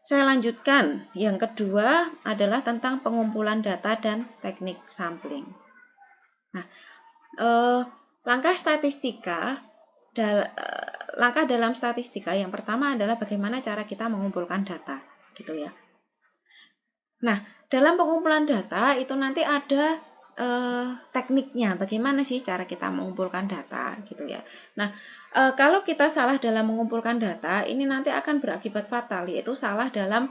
Saya lanjutkan. Yang kedua adalah tentang pengumpulan data dan teknik sampling. Nah, langkah dalam statistika yang pertama adalah bagaimana cara kita mengumpulkan data, gitu ya. Nah, dalam pengumpulan data itu nanti ada tekniknya, bagaimana sih cara kita mengumpulkan data, gitu ya. Nah, kalau kita salah dalam mengumpulkan data, ini nanti akan berakibat fatal, yaitu salah dalam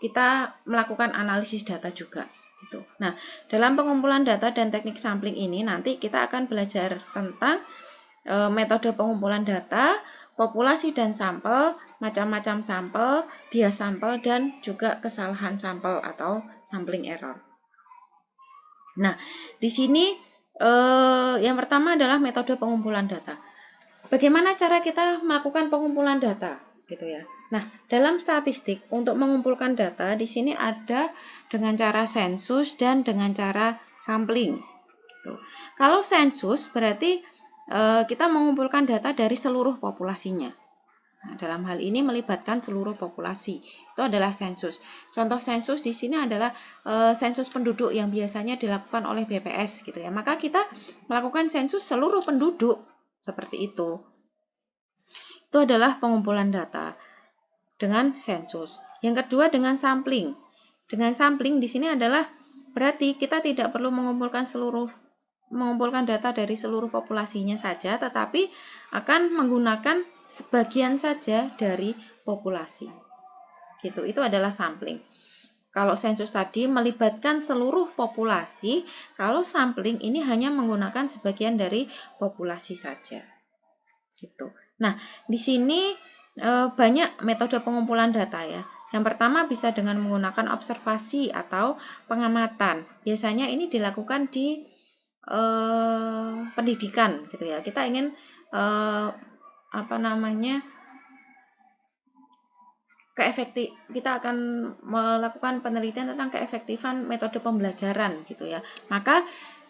kita melakukan analisis data juga. Gitu. Nah, dalam pengumpulan data dan teknik sampling ini nanti kita akan belajar tentang metode pengumpulan data, populasi dan sampel, macam-macam sampel, bias sampel, dan juga kesalahan sampel atau sampling error. Nah, di sini yang pertama adalah metode pengumpulan data. Bagaimana cara kita melakukan pengumpulan data, gitu ya. Nah, dalam statistik untuk mengumpulkan data di sini ada dengan cara sensus dan dengan cara sampling. Gitu. Kalau sensus berarti kita mengumpulkan data dari seluruh populasinya. Nah, dalam hal ini melibatkan seluruh populasi. Itu adalah sensus. Contoh sensus di sini adalah sensus penduduk yang biasanya dilakukan oleh BPS gitu ya. Maka kita melakukan sensus seluruh penduduk seperti itu. Itu adalah pengumpulan data dengan sensus. Yang kedua dengan sampling. Dengan sampling di sini adalah berarti kita tidak perlu mengumpulkan data dari seluruh populasinya saja, tetapi akan menggunakan sebagian saja dari populasi. Gitu, itu adalah sampling. Kalau sensus tadi melibatkan seluruh populasi, kalau sampling ini hanya menggunakan sebagian dari populasi saja. Gitu. Nah, di sini banyak metode pengumpulan data ya. Yang pertama bisa dengan menggunakan observasi atau pengamatan. Biasanya ini dilakukan di pendidikan gitu ya. Kita ingin kita akan melakukan penelitian tentang keefektifan metode pembelajaran gitu ya. Maka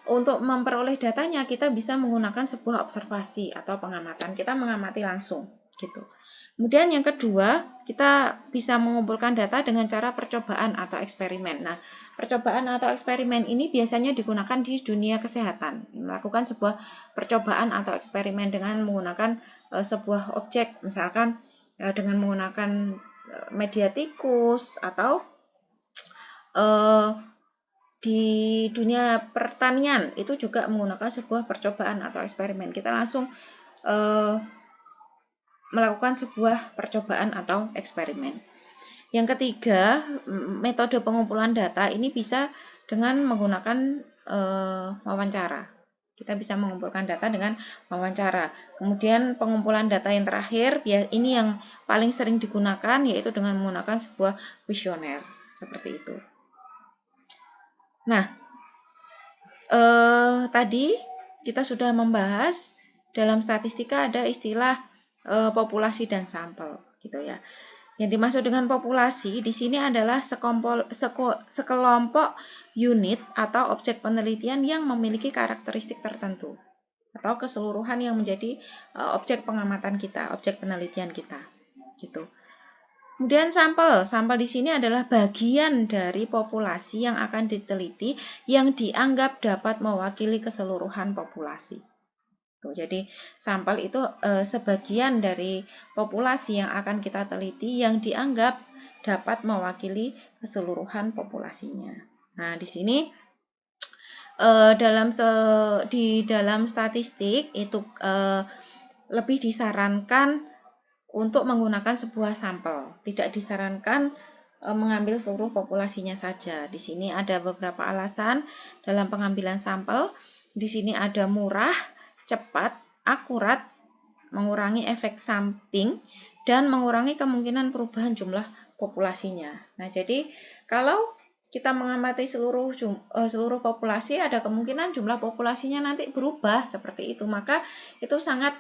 untuk memperoleh datanya kita bisa menggunakan sebuah observasi atau pengamatan. Kita mengamati langsung gitu. Kemudian yang kedua, kita bisa mengumpulkan data dengan cara percobaan atau eksperimen. Nah, percobaan atau eksperimen ini biasanya digunakan di dunia kesehatan. Melakukan sebuah percobaan atau eksperimen dengan menggunakan sebuah objek, misalkan dengan menggunakan media tikus atau di dunia pertanian itu juga menggunakan sebuah percobaan atau eksperimen. Kita langsung melakukan sebuah percobaan atau eksperimen. Yang ketiga, metode pengumpulan data ini bisa dengan menggunakan wawancara. Kita bisa mengumpulkan data dengan wawancara. Kemudian pengumpulan data yang terakhir, ini yang paling sering digunakan, yaitu dengan menggunakan sebuah kuesioner. Seperti itu. Nah, tadi kita sudah membahas dalam statistika ada istilah populasi dan sampel, gitu ya. Yang dimaksud dengan populasi di sini adalah sekelompok unit atau objek penelitian yang memiliki karakteristik tertentu atau keseluruhan yang menjadi objek pengamatan kita, objek penelitian kita, gitu. Kemudian sampel di sini adalah bagian dari populasi yang akan diteliti yang dianggap dapat mewakili keseluruhan populasi. Jadi sampel itu sebagian dari populasi yang akan kita teliti yang dianggap dapat mewakili keseluruhan populasinya. Nah, di sini di dalam statistik itu lebih disarankan untuk menggunakan sebuah sampel. Tidak disarankan mengambil seluruh populasinya saja. Di sini ada beberapa alasan dalam pengambilan sampel. Di sini ada murah, cepat, akurat, mengurangi efek samping, dan mengurangi kemungkinan perubahan jumlah populasinya. Nah, jadi kalau kita mengamati seluruh populasi, ada kemungkinan jumlah populasinya nanti berubah seperti itu. Maka itu sangat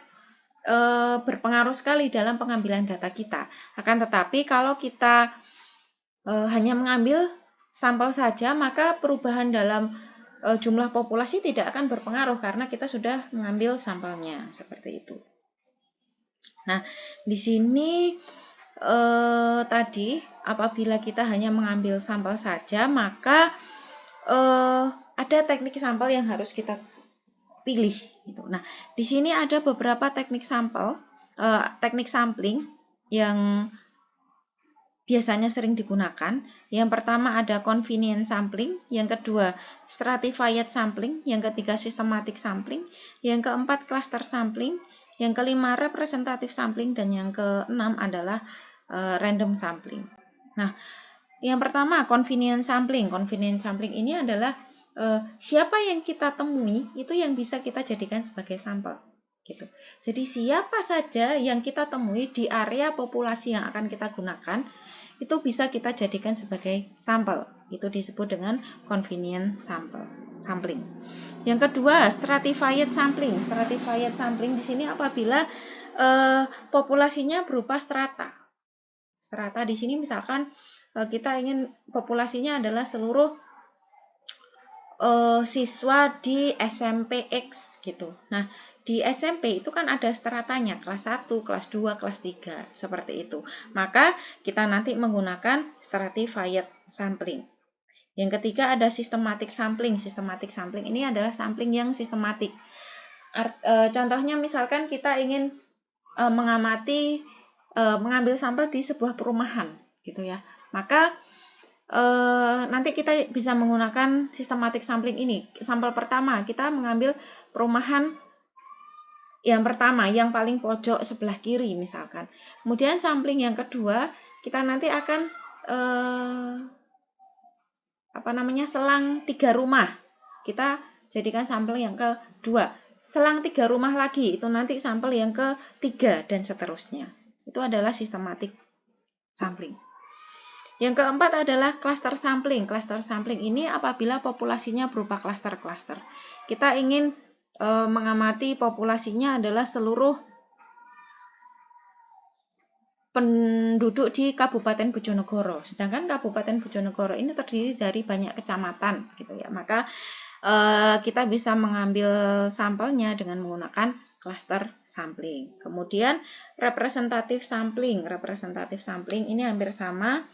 berpengaruh sekali dalam pengambilan data kita. Akan tetapi kalau kita hanya mengambil sampel saja, maka perubahan dalam jumlah populasi tidak akan berpengaruh karena kita sudah mengambil sampelnya seperti itu. Nah, di sini tadi apabila kita hanya mengambil sampel saja, maka ada teknik sampel yang harus kita pilih gitu. Nah, di sini ada beberapa teknik sampel, teknik sampling yang biasanya sering digunakan. Yang pertama ada convenient sampling, yang kedua stratified sampling, yang ketiga systematic sampling, yang keempat cluster sampling, yang kelima representative sampling, dan yang keenam adalah random sampling. Nah, yang pertama convenient sampling. Convenient sampling ini adalah siapa yang kita temui itu yang bisa kita jadikan sebagai sampel. Gitu. Jadi siapa saja yang kita temui di area populasi yang akan kita gunakan itu bisa kita jadikan sebagai sampel. Itu disebut dengan convenient sampling. Yang kedua, stratified sampling. Stratified sampling di sini apabila populasinya berupa strata. Strata di sini misalkan kita ingin populasinya adalah seluruh siswa di SMP X gitu. Nah, di SMP itu kan ada stratanya, kelas 1, kelas 2, kelas 3, seperti itu. Maka kita nanti menggunakan stratified sampling. Yang ketiga ada systematic sampling. Systematic sampling ini adalah sampling yang sistematik. Contohnya misalkan kita ingin mengambil sampel di sebuah perumahan gitu ya. Maka nanti kita bisa menggunakan systematic sampling ini. Sampel pertama kita mengambil perumahan yang pertama, yang paling pojok sebelah kiri misalkan. Kemudian sampling yang kedua, kita nanti akan selang 3 rumah. Kita jadikan sampel yang kedua. Selang 3 rumah lagi, itu nanti sampel yang ketiga dan seterusnya. Itu adalah systematic sampling. Yang keempat adalah cluster sampling. Cluster sampling ini apabila populasinya berupa cluster-cluster. Kita ingin mengamati populasinya adalah seluruh penduduk di Kabupaten Bojonegoro. Sedangkan Kabupaten Bojonegoro ini terdiri dari banyak kecamatan gitu ya. Maka kita bisa mengambil sampelnya dengan menggunakan cluster sampling. Kemudian representative sampling. Representative sampling ini hampir sama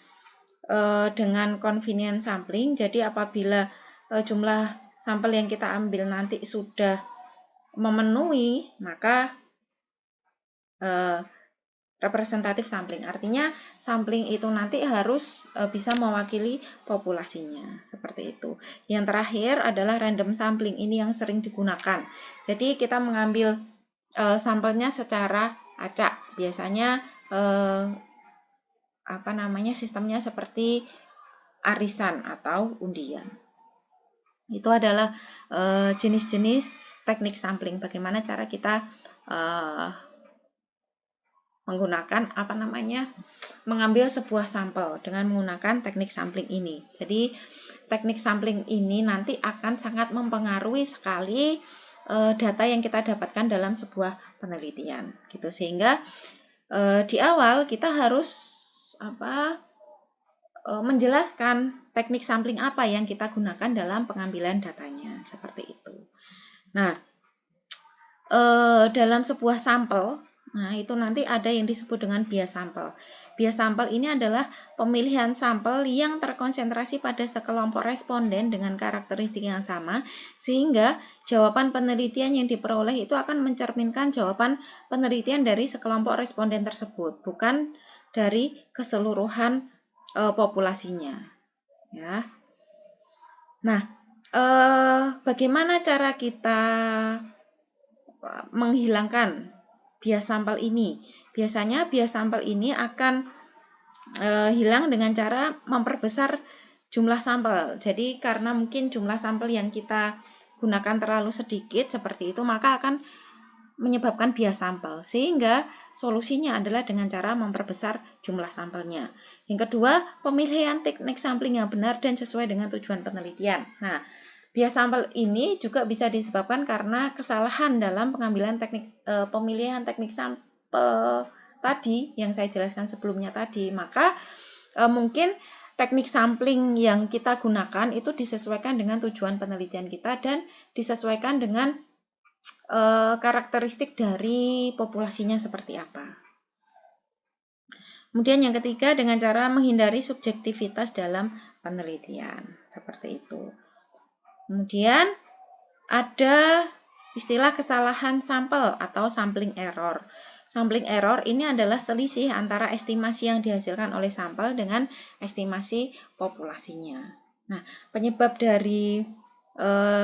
dengan convenient sampling. Jadi apabila jumlah sampel yang kita ambil nanti sudah memenuhi, maka representatif sampling. Artinya sampling itu nanti harus bisa mewakili populasinya. Seperti itu. Yang terakhir adalah random sampling. Ini yang sering digunakan. Jadi kita mengambil sampelnya secara acak. Biasanya sistemnya seperti arisan atau undian. Itu adalah jenis-jenis teknik sampling. Bagaimana cara kita menggunakan mengambil sebuah sampel dengan menggunakan teknik sampling ini. Jadi teknik sampling ini nanti akan sangat mempengaruhi sekali data yang kita dapatkan dalam sebuah penelitian. Gitu. Sehingga di awal kita harus menjelaskan teknik sampling apa yang kita gunakan dalam pengambilan datanya, seperti itu. Nah, dalam sebuah sampel, itu nanti ada yang disebut dengan bias sampel. Bias sampel ini adalah pemilihan sampel yang terkonsentrasi pada sekelompok responden dengan karakteristik yang sama, sehingga jawaban penelitian yang diperoleh itu akan mencerminkan jawaban penelitian dari sekelompok responden tersebut, bukan dari keseluruhan populasinya. Ya. Nah, bagaimana cara kita menghilangkan bias sampel ini? Biasanya bias sampel ini akan hilang dengan cara memperbesar jumlah sampel. Jadi karena mungkin jumlah sampel yang kita gunakan terlalu sedikit seperti itu, maka akan menyebabkan bias sampel. Sehingga solusinya adalah dengan cara memperbesar jumlah sampelnya. Yang kedua, pemilihan teknik sampling yang benar dan sesuai dengan tujuan penelitian. Nah, bias sampel ini juga bisa disebabkan karena kesalahan dalam pengambilan pemilihan teknik sampel tadi yang saya jelaskan sebelumnya tadi. Maka mungkin teknik sampling yang kita gunakan itu disesuaikan dengan tujuan penelitian kita dan disesuaikan dengan karakteristik dari populasinya seperti apa. Kemudian yang ketiga, dengan cara menghindari subjektivitas dalam penelitian. Seperti itu. Kemudian ada istilah kesalahan sampel atau sampling error. Sampling error ini adalah selisih antara estimasi yang dihasilkan oleh sampel dengan estimasi populasinya. Nah, penyebab dari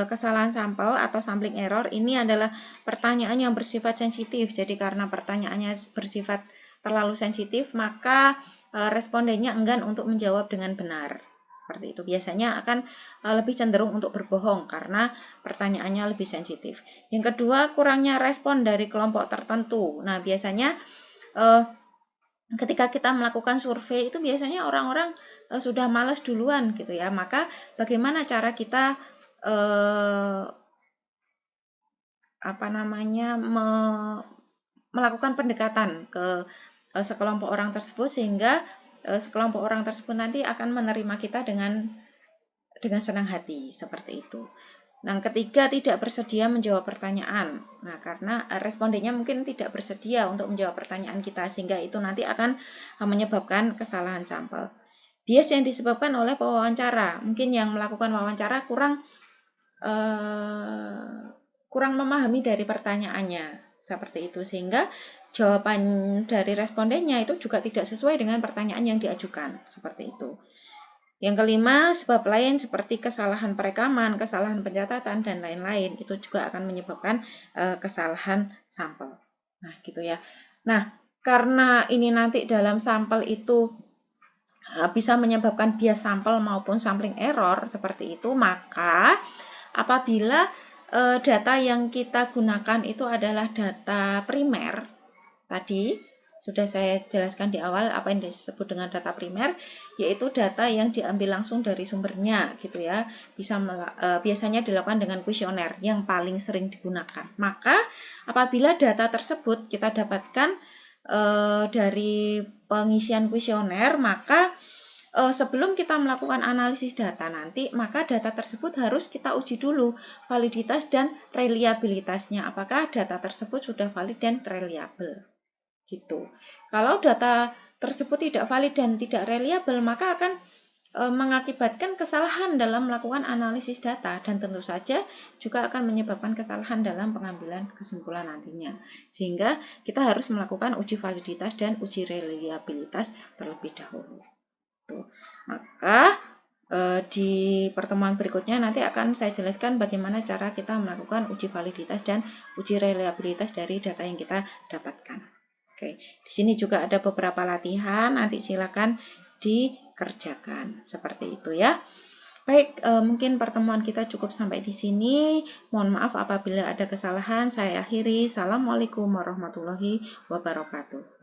kesalahan sampel atau sampling error ini adalah pertanyaan yang bersifat sensitif. Jadi karena pertanyaannya bersifat terlalu sensitif, maka respondennya enggan untuk menjawab dengan benar. Seperti itu. Biasanya akan lebih cenderung untuk berbohong karena pertanyaannya lebih sensitif. Yang kedua, kurangnya respon dari kelompok tertentu. Nah, biasanya ketika kita melakukan survei itu biasanya orang-orang sudah malas duluan gitu ya. Maka bagaimana cara kita melakukan pendekatan ke sekelompok orang tersebut sehingga sekelompok orang tersebut nanti akan menerima kita dengan senang hati, seperti itu. Nah, ketiga, tidak bersedia menjawab pertanyaan. Nah, karena respondennya mungkin tidak bersedia untuk menjawab pertanyaan kita, sehingga itu nanti akan menyebabkan kesalahan sampel. Bias yang disebabkan oleh pewawancara. Mungkin yang melakukan wawancara kurang memahami dari pertanyaannya, seperti itu, sehingga jawaban dari respondennya itu juga tidak sesuai dengan pertanyaan yang diajukan, seperti itu. Yang kelima, sebab lain seperti kesalahan perekaman, kesalahan pencatatan, dan lain-lain, itu juga akan menyebabkan kesalahan sampel. Nah, gitu ya. Nah, karena ini nanti dalam sampel itu bisa menyebabkan bias sampel maupun sampling error, seperti itu, maka apabila data yang kita gunakan itu adalah data primer, tadi sudah saya jelaskan di awal apa yang disebut dengan data primer, yaitu data yang diambil langsung dari sumbernya gitu ya. Biasanya dilakukan dengan kuesioner yang paling sering digunakan. Maka apabila data tersebut kita dapatkan dari pengisian kuesioner, maka sebelum kita melakukan analisis data nanti, maka data tersebut harus kita uji dulu validitas dan reliabilitasnya. Apakah data tersebut sudah valid dan reliable? Gitu. Kalau data tersebut tidak valid dan tidak reliable, maka akan mengakibatkan kesalahan dalam melakukan analisis data dan tentu saja juga akan menyebabkan kesalahan dalam pengambilan kesimpulan nantinya. Sehingga kita harus melakukan uji validitas dan uji reliabilitas terlebih dahulu. Maka di pertemuan berikutnya nanti akan saya jelaskan bagaimana cara kita melakukan uji validitas dan uji reliabilitas dari data yang kita dapatkan. Oke, di sini juga ada beberapa latihan, nanti silakan dikerjakan seperti itu ya. Baik, mungkin pertemuan kita cukup sampai di sini. Mohon maaf apabila ada kesalahan. Saya akhiri. Assalamualaikum warahmatullahi wabarakatuh.